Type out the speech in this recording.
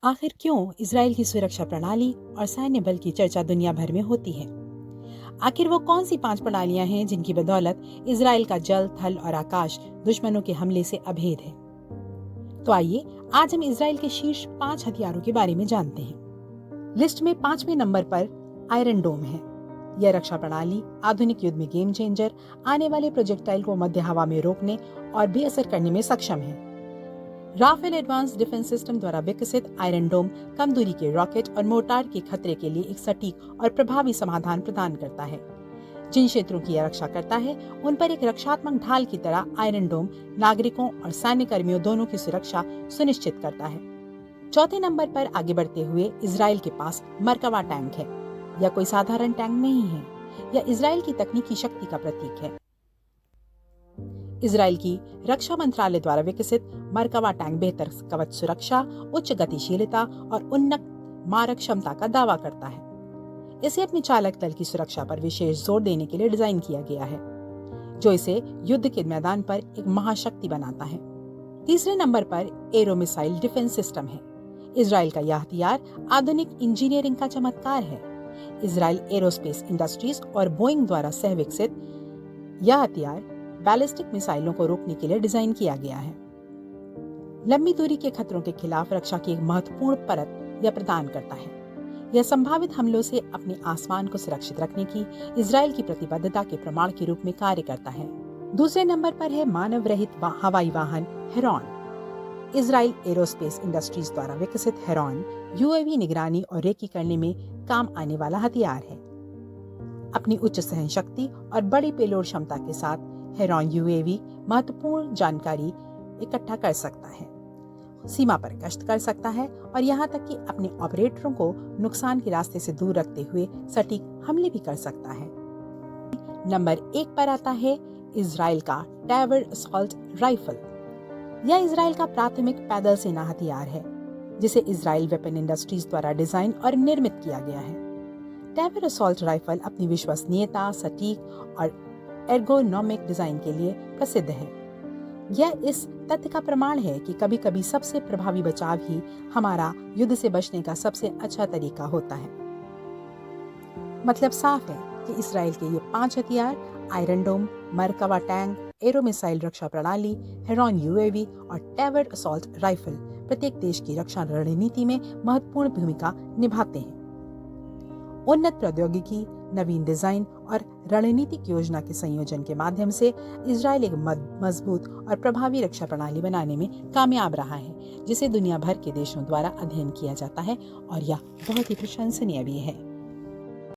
आखिर क्यों इजराइल की सुरक्षा प्रणाली और सैन्य बल की चर्चा दुनिया भर में होती है? आखिर वो कौन सी 5 प्रणालियां हैं जिनकी बदौलत इजराइल का जल, थल और आकाश दुश्मनों के हमले से अभेद है? तो आइए आज हम इजराइल के शीर्ष 5 हथियारों के बारे में जानते हैं। लिस्ट में 5वें नंबर पर आयरन डोम है। यह रक्षा प्रणाली आधुनिक युद्ध में गेम चेंजर, आने वाले प्रोजेक्टाइल को मध्य हवा में रोकने और बेअसर करने में सक्षम है। राफेल एडवांस डिफेंस सिस्टम द्वारा विकसित आयरन डोम कम दूरी के रॉकेट और मोर्टार के खतरे के लिए एक सटीक और प्रभावी समाधान प्रदान करता है। जिन क्षेत्रों की यह रक्षा करता है उन पर एक रक्षात्मक ढाल की तरह आयरन डोम नागरिकों और सैन्य कर्मियों दोनों की सुरक्षा सुनिश्चित करता है। चौथे नंबर पर आगे बढ़ते हुए इजराइल के पास मरकवा टैंक है। यह कोई साधारण टैंक नहीं है, यह इजराइल की तकनीकी शक्ति का प्रतीक है। इजराइल की रक्षा मंत्रालय द्वारा विकसित मरकवा टैंक बेहतर कवच सुरक्षा, उच्च गतिशीलता और उन्नत मारक क्षमता का दावा करता है। इसे अपने चालक दल की सुरक्षा पर विशेष जोर देने के लिए डिजाइन किया गया है, जो इसे युद्ध के मैदान पर एक महाशक्ति बनाता है। तीसरे नंबर पर एरो मिसाइल डिफेंस सिस्टम है। इजराइल का यह हथियार आधुनिक इंजीनियरिंग का चमत्कार है। इजराइल एरोस्पेस इंडस्ट्रीज और बोइंग द्वारा सह विकसित यह हथियार बैलिस्टिक मिसाइलों को रोकने के लिए डिजाइन किया गया है। लंबी दूरी के खतरों के खिलाफ रक्षा की एक महत्वपूर्ण परत यह प्रदान करता है। यह संभावित हमलों से अपने आसमान को सुरक्षित रखने की इजराइल की प्रतिबद्धता के प्रमाण के रूप में कार्य करता है। दूसरे नंबर पर है मानव रहित हवाई वाहन हेरॉन। इजराइल एरोस्पेस इंडस्ट्रीज द्वारा विकसित हेरॉन यूएवी निगरानी और रेकी करने में काम आने वाला हथियार है। अपनी उच्च सहन शक्ति और बड़ी पेलोड क्षमता के साथ हेरॉन यूएवी महत्वपूर्ण जानकारी इकट्ठा कर सकता है, सीमा पर गश्त कर सकता है और यहाँ तक कि अपने ऑपरेटरों को नुकसान के रास्ते से दूर रखते हुए सटीक हमले भी कर सकता है। नंबर 1 पर आता है इजराइल का टैवर असॉल्ट राइफल। यह इजराइल का प्राथमिक पैदल सेना हथियार है, जिसे इजराइल वेपन इंडस्ट्रीज द्वारा डिजाइन और निर्मित किया गया है। टैवर असॉल्ट राइफल अपनी विश्वसनीयता, सटीक और एर्गोनॉमिक डिजाइन के लिए प्रसिद्ध है। यह इस तथ्य का प्रमाण है कि कभी-कभी सबसे प्रभावी बचाव ही हमारा युद्ध से बचने का सबसे अच्छा तरीका होता है। मतलब साफ है कि इजराइल के ये 5 हथियार आयरन डोम, मरकवा टैंक, एरो मिसाइल रक्षा प्रणाली, हेरॉन यूएवी और टैवर असॉल्ट राइफल प्रत्येक देश की रक्षा रणनीति में महत्वपूर्ण भूमिका निभाते हैं। उन्नत प्रौद्योगिकी, नवीन डिजाइन और रणनीतिक योजना के संयोजन के माध्यम से इजराइल एक मजबूत और प्रभावी रक्षा प्रणाली बनाने में कामयाब रहा है, जिसे दुनिया भर के देशों द्वारा अध्ययन किया जाता है और यह बहुत ही प्रशंसनीय भी है।